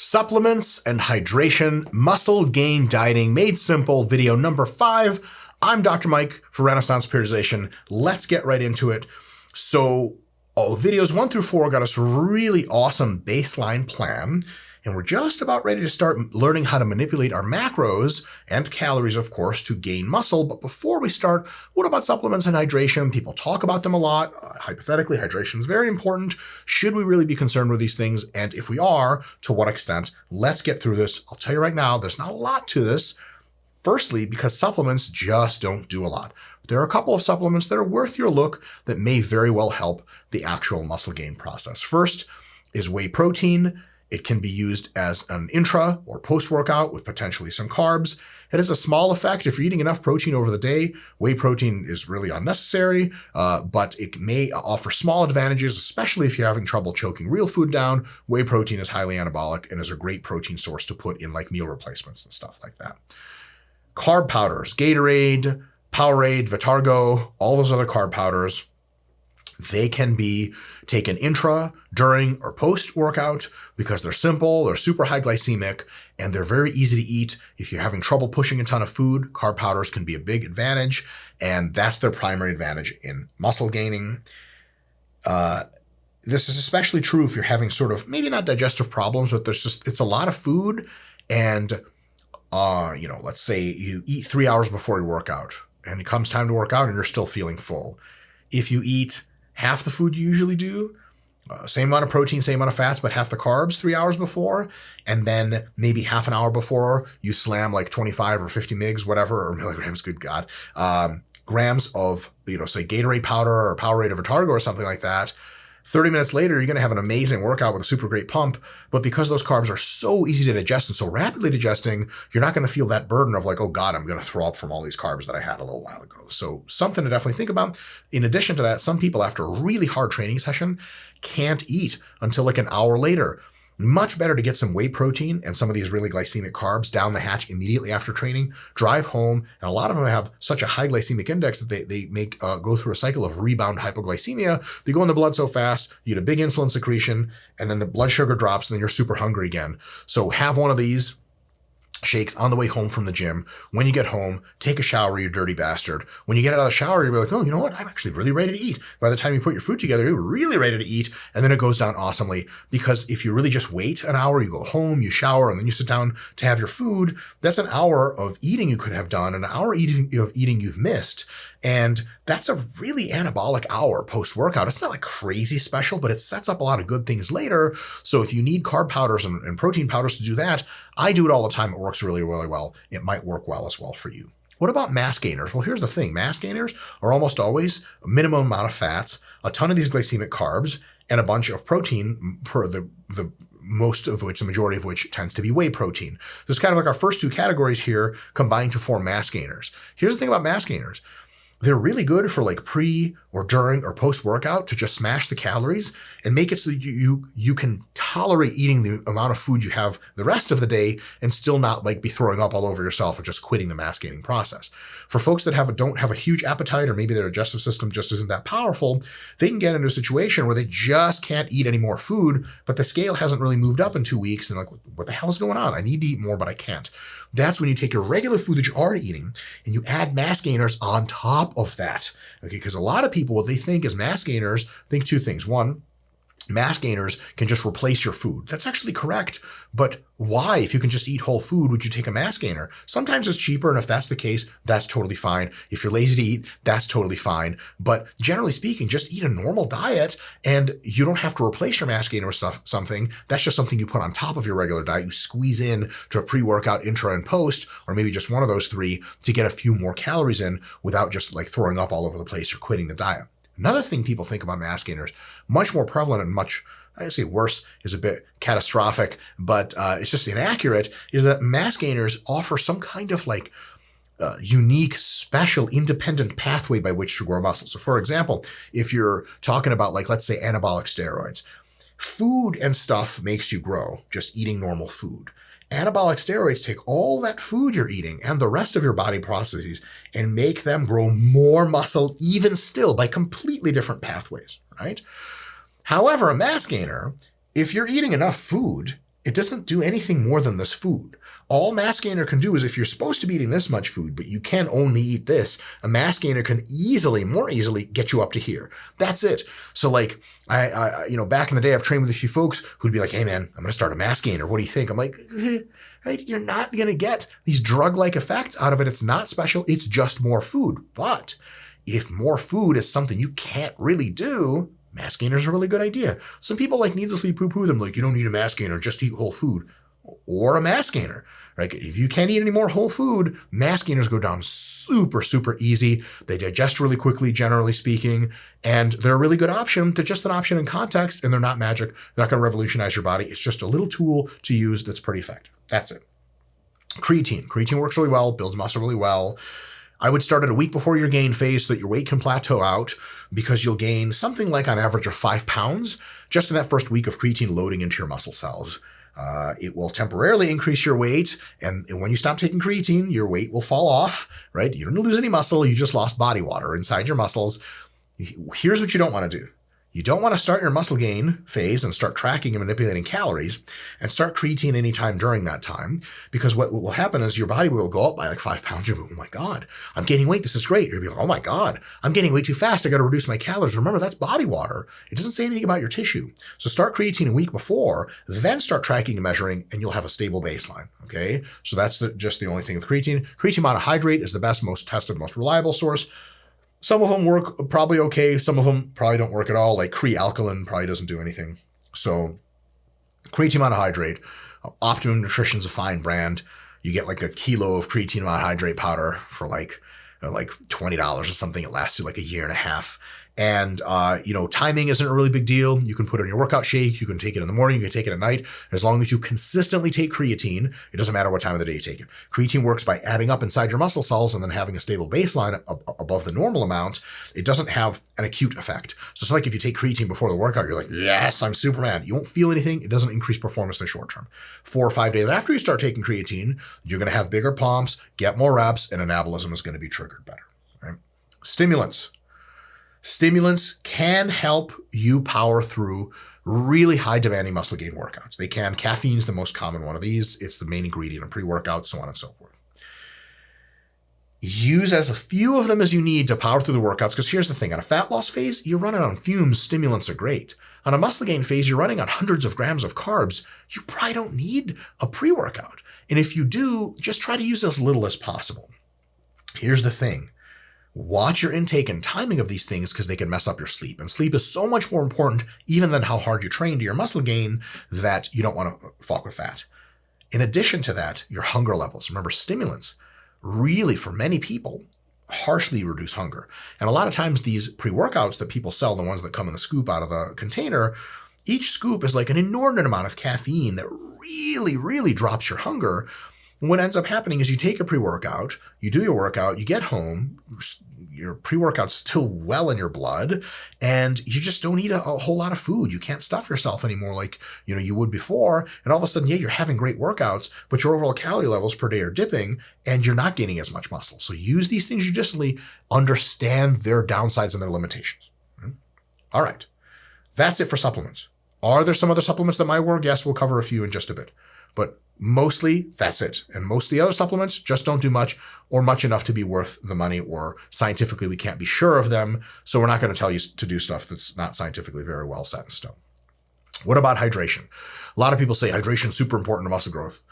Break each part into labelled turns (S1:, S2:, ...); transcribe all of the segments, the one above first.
S1: Supplements and hydration, muscle gain dieting made simple, video number 5. I'm Dr. Mike for Renaissance Periodization. Let's get right into it. So videos 1 through 4 got us a really awesome baseline plan, and we're just about ready to start learning how to manipulate our macros and calories, of course, to gain muscle. But before we start, what about supplements and hydration? People talk about them a lot. Hypothetically, hydration is very important. Should we really be concerned with these things? And if we are, to what extent? Let's get through this. I'll tell you right now, there's not a lot to this. Firstly, because supplements just don't do a lot. There are a couple of supplements that are worth your look that may very well help the actual muscle gain process. First is whey protein. It can be used as an intra or post-workout with potentially some carbs. It has a small effect. If you're eating enough protein over the day, whey protein is really unnecessary, but it may offer small advantages, especially if you're having trouble choking real food down. Whey protein is highly anabolic and is a great protein source to put in like meal replacements and stuff like that. Carb powders, Gatorade, Powerade, Vitargo, all those other carb powders, they can be taken intra, during, or post-workout because they're simple, they're super high glycemic, and they're very easy to eat. If you're having trouble pushing a ton of food, carb powders can be a big advantage, and that's their primary advantage in muscle gaining. This is especially true if you're having sort of, maybe not digestive problems, but it's a lot of food, and let's say you eat 3 hours before you work out, and it comes time to work out and you're still feeling full. If you eat half the food you usually do, same amount of protein, same amount of fats, but half the carbs 3 hours before, and then maybe half an hour before you slam like 25 or 50 mgs, whatever, or milligrams, good God, grams of, say Gatorade powder or Powerade or Vitargo or something like that. 30 minutes later, you're going to have an amazing workout with a super great pump, but because those carbs are so easy to digest and so rapidly digesting, you're not going to feel that burden of like, oh God, I'm going to throw up from all these carbs that I had a little while ago. So something to definitely think about. In addition to that, some people after a really hard training session can't eat until like an hour later. Much better to get some whey protein and some of these really glycemic carbs down the hatch immediately after training, drive home, and a lot of them have such a high glycemic index that they make go through a cycle of rebound hypoglycemia. They go in the blood so fast, you get a big insulin secretion, and then the blood sugar drops, and then you're super hungry again. So have one of these shakes on the way home from the gym. When you get home, take a shower, you dirty bastard. When you get out of the shower, you're like, oh, you know what? I'm actually really ready to eat. By the time you put your food together, you're really ready to eat. And then it goes down awesomely, because if you really just wait an hour, you go home, you shower, and then you sit down to have your food, that's an hour of eating you could have done, an hour of eating you've missed. And that's a really anabolic hour post-workout. It's not like crazy special, but it sets up a lot of good things later. So if you need carb powders and protein powders to do that, I do it all the time. It works really, really well. It might work well as well for you. What about mass gainers? Well, here's the thing. Mass gainers are almost always a minimum amount of fats, a ton of these glycemic carbs, and a bunch of protein, per the majority of which tends to be whey protein. So it's kind of like our first two categories here combined to form mass gainers. Here's the thing about mass gainers. They're really good for like pre or during or post-workout to just smash the calories and make it so that you can tolerate eating the amount of food you have the rest of the day and still not like be throwing up all over yourself or just quitting the mass gaining process. For folks that don't have a huge appetite, or maybe their digestive system just isn't that powerful, they can get into a situation where they just can't eat any more food, but the scale hasn't really moved up in 2 weeks, and like, what the hell is going on? I need to eat more, but I can't. That's when you take your regular food that you're already eating and you add mass gainers on top of that. Okay, because a lot of people, what they think is mass gainers, think two things. One, mass gainers can just replace your food. That's actually correct, but why? If you can just eat whole food, would you take a mass gainer? Sometimes it's cheaper, and if that's the case, that's totally fine. If you're lazy to eat, that's totally fine. But generally speaking, just eat a normal diet, and you don't have to replace your mass gainer with something. That's just something you put on top of your regular diet. You squeeze in to a pre-workout, intra, and post, or maybe just one of those three to get a few more calories in without just like throwing up all over the place or quitting the diet. Another thing people think about mass gainers, much more prevalent and much, I say worse is a bit catastrophic, but it's just inaccurate, is that mass gainers offer some kind of like unique, special, independent pathway by which to grow muscle. So for example, if you're talking about like, let's say anabolic steroids, food and stuff makes you grow, just eating normal food. Anabolic steroids take all that food you're eating and the rest of your body processes and make them grow more muscle, even still by completely different pathways, right? However, a mass gainer, if you're eating enough food, it doesn't do anything more than this food. All Mass Gainer can do is if you're supposed to be eating this much food, but you can only eat this, a Mass Gainer can more easily get you up to here. That's it. So like, I back in the day, I've trained with a few folks who'd be like, hey man, I'm going to start a Mass Gainer. What do you think? I'm like, right? You're not going to get these drug-like effects out of it. It's not special. It's just more food. But if more food is something you can't really do, Mass Gainer's a really good idea. Some people like needlessly poo-poo them, like, you don't need a Mass Gainer, just eat whole food. Or a Mass Gainer, right? If you can't eat any more whole food, Mass Gainers go down super, super easy. They digest really quickly, generally speaking, and they're a really good option. They're just an option in context, and they're not magic. They're not going to revolutionize your body. It's just a little tool to use that's pretty effective. That's it. Creatine. Creatine works really well, builds muscle really well. I would start it a week before your gain phase so that your weight can plateau out, because you'll gain something like on average of 5 pounds just in that first week of creatine loading into your muscle cells. It will temporarily increase your weight, and when you stop taking creatine, your weight will fall off, right? You don't lose any muscle, you just lost body water inside your muscles. Here's what you don't want to do. You don't want to start your muscle gain phase and start tracking and manipulating calories and start creatine anytime during that time, because what will happen is your body will go up by like 5 pounds. You'll be, oh my God, I'm gaining weight. This is great. You'll be like, oh my God, I'm gaining way too fast. I got to reduce my calories. Remember, that's body water. It doesn't say anything about your tissue. So start creatine a week before, then start tracking and measuring, and you'll have a stable baseline. Okay. So that's just the only thing with creatine. Creatine monohydrate is the best, most tested, most reliable source. Some of them work probably okay. Some of them probably don't work at all. Like Crealkaline probably doesn't do anything. So creatine monohydrate, Optimum Nutrition's a fine brand. You get like a kilo of creatine monohydrate powder for like $20 or something. It lasts you like a year and a half. And, timing isn't a really big deal. You can put it in your workout shake. You can take it in the morning. You can take it at night. As long as you consistently take creatine, it doesn't matter what time of the day you take it. Creatine works by adding up inside your muscle cells and then having a stable baseline above the normal amount. It doesn't have an acute effect. So it's like if you take creatine before the workout, you're like, yes, I'm Superman. You won't feel anything. It doesn't increase performance in the short term. 4 or 5 days after you start taking creatine, you're going to have bigger pumps, get more reps, and anabolism is going to be triggered better. Right? Stimulants. Stimulants can help you power through really high demanding muscle gain workouts. They can. Caffeine's the most common one of these. It's the main ingredient in pre-workout, so on and so forth. Use as a few of them as you need to power through the workouts, because here's the thing. On a fat loss phase, you're running on fumes. Stimulants are great. On a muscle gain phase, you're running on hundreds of grams of carbs. You probably don't need a pre-workout. And if you do, just try to use as little as possible. Here's the thing. Watch your intake and timing of these things, because they can mess up your sleep. And sleep is so much more important even than how hard you train to your muscle gain, that you don't want to fuck with that. In addition to that, your hunger levels. Remember, stimulants really, for many people, harshly reduce hunger. And a lot of times these pre-workouts that people sell, the ones that come in the scoop out of the container, each scoop is like an inordinate amount of caffeine that really, really drops your hunger. And what ends up happening is you take a pre-workout, you do your workout, you get home, your pre-workout's still well in your blood, and you just don't eat a whole lot of food. You can't stuff yourself anymore like you would before. And all of a sudden, yeah, you're having great workouts, but your overall calorie levels per day are dipping, and you're not gaining as much muscle. So use these things judiciously, understand their downsides and their limitations. All right. That's it for supplements. Are there some other supplements that might work? Yes, we'll cover a few in just a bit. But mostly, that's it. And most of the other supplements just don't do much, or much enough to be worth the money, or scientifically we can't be sure of them. So we're not going to tell you to do stuff that's not scientifically very well set in stone. What about hydration? A lot of people say hydration is super important to muscle growth.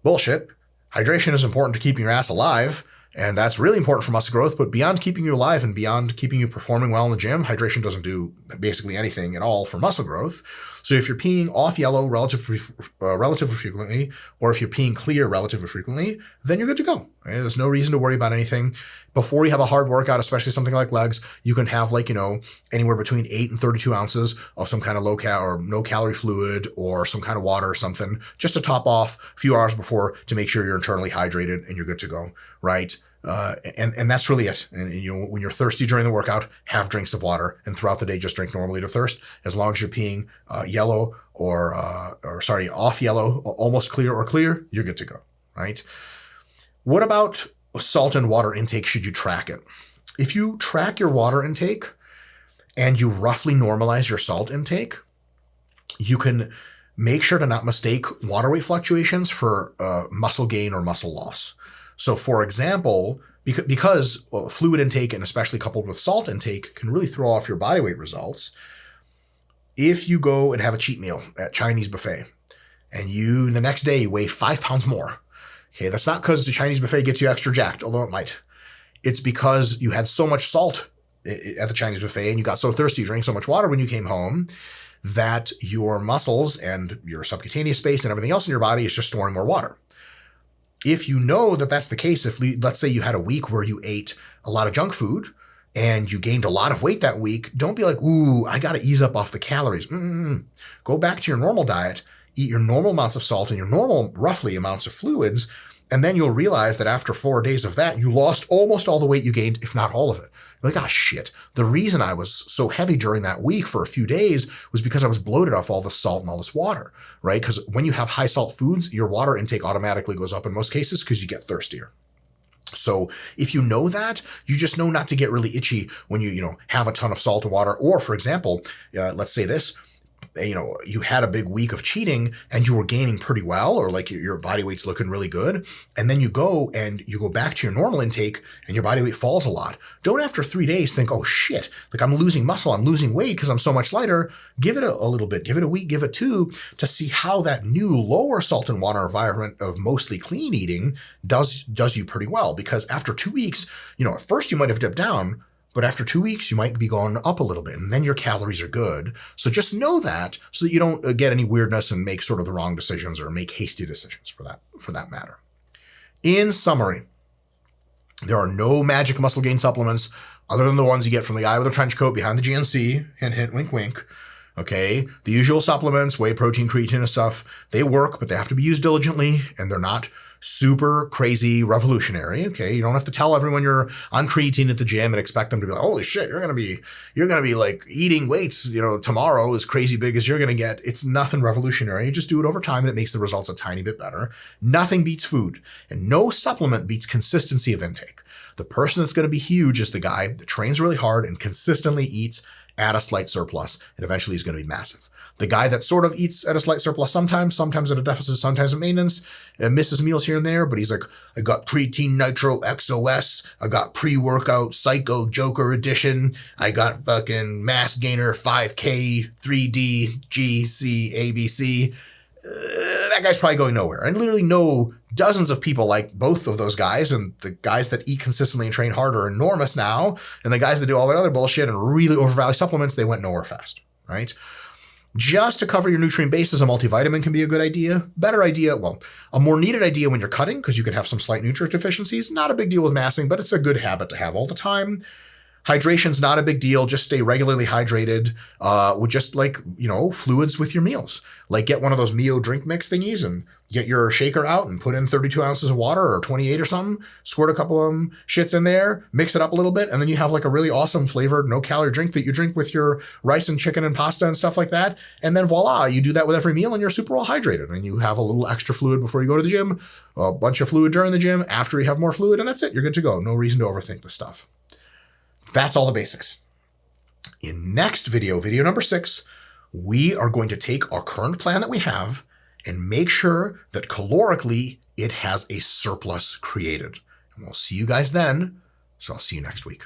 S1: Bullshit. Hydration is important to keeping your ass alive. And that's really important for muscle growth, but beyond keeping you alive and beyond keeping you performing well in the gym, hydration doesn't do basically anything at all for muscle growth. So if you're peeing off yellow relatively frequently, or if you're peeing clear relatively frequently, then you're good to go. Right? There's no reason to worry about anything. Before you have a hard workout, especially something like legs, you can have anywhere between 8 and 32 ounces of some kind of no calorie fluid, or some kind of water or something, just to top off a few hours before, to make sure you're internally hydrated and you're good to go, right? And that's really it. And when you're thirsty during the workout, have drinks of water, and throughout the day, just drink normally to thirst. As long as you're peeing yellow off yellow, almost clear or clear, you're good to go, right? What about salt and water intake? Should you track it? If you track your water intake and you roughly normalize your salt intake, you can make sure to not mistake water weight fluctuations for muscle gain or muscle loss. So for example, because fluid intake, and especially coupled with salt intake, can really throw off your body weight results, if you go and have a cheat meal at Chinese buffet and you the next day weigh 5 pounds more, okay, that's not because the Chinese buffet gets you extra jacked, although it might. It's because you had so much salt at the Chinese buffet and you got so thirsty, you drank so much water when you came home that your muscles and your subcutaneous space and everything else in your body is just storing more water. If you know that that's the case, let's say you had a week where you ate a lot of junk food and you gained a lot of weight that week, don't be like, ooh, I got to ease up off the calories. Go back to your normal diet, eat your normal amounts of salt and your normal, roughly, amounts of fluids, and then you'll realize that after 4 days of that, you lost almost all the weight you gained, if not all of it. You're like, ah, shit. The reason I was so heavy during that week for a few days was because I was bloated off all the salt and all this water, right? Because when you have high salt foods, your water intake automatically goes up in most cases because you get thirstier. So if you know that, you just know not to get really itchy when you have a ton of salt and water. Or for example, let's say this, you had a big week of cheating and you were gaining pretty well, or like your body weight's looking really good. And then you go back to your normal intake and your body weight falls a lot. Don't after 3 days think, oh shit, like I'm losing muscle, I'm losing weight because I'm so much lighter. Give it a little bit, give it a week, give it 2 to see how that new lower salt and water environment of mostly clean eating does you pretty well. Because after 2 weeks, at first you might have dipped down, but after 2 weeks, you might be going up a little bit, and then your calories are good. So just know that so that you don't get any weirdness and make sort of the wrong decisions or make hasty decisions for that matter. In summary, there are no magic muscle gain supplements other than the ones you get from the guy with a trench coat behind the GNC, hint, hint, wink, wink. Okay, the usual supplements, whey protein, creatine and stuff, they work, but they have to be used diligently, and they're not super crazy revolutionary. Okay, you don't have to tell everyone you're on creatine at the gym and expect them to be like, holy shit, you're gonna be like eating weights, tomorrow as crazy big as you're gonna get. It's nothing revolutionary. You just do it over time and it makes the results a tiny bit better. Nothing beats food, and no supplement beats consistency of intake. The person that's gonna be huge is the guy that trains really hard and consistently eats at a slight surplus, and eventually he's going to be massive. The guy that sort of eats at a slight surplus sometimes at a deficit, sometimes at maintenance, and misses meals here and there, but he's like, I got creatine nitro XOS, I got pre-workout Psycho Joker edition, I got fucking mass gainer 5K 3D GC ABC. That guy's probably going nowhere. I literally know dozens of people like both of those guys, and the guys that eat consistently and train hard are enormous now, and the guys that do all that other bullshit and really overvalue supplements, they went nowhere fast, right? Just to cover your nutrient bases, a multivitamin can be a good idea. Better idea, a more needed idea when you're cutting, because you can have some slight nutrient deficiencies. Not a big deal with massing, but it's a good habit to have all the time. Hydration's not a big deal. Just stay regularly hydrated with just fluids with your meals. Like get one of those Mio drink mix thingies and get your shaker out and put in 32 ounces of water or 28 or something, squirt a couple of them shits in there, mix it up a little bit, and then you have like a really awesome flavored, no calorie drink that you drink with your rice and chicken and pasta and stuff like that. And then voila, you do that with every meal and you're super well hydrated, and you have a little extra fluid before you go to the gym, a bunch of fluid during the gym, after you have more fluid, and that's it. You're good to go. No reason to overthink this stuff. That's all the basics. In next video number 6, we are going to take our current plan that we have and make sure that calorically it has a surplus created. And we'll see you guys then. So I'll see you next week.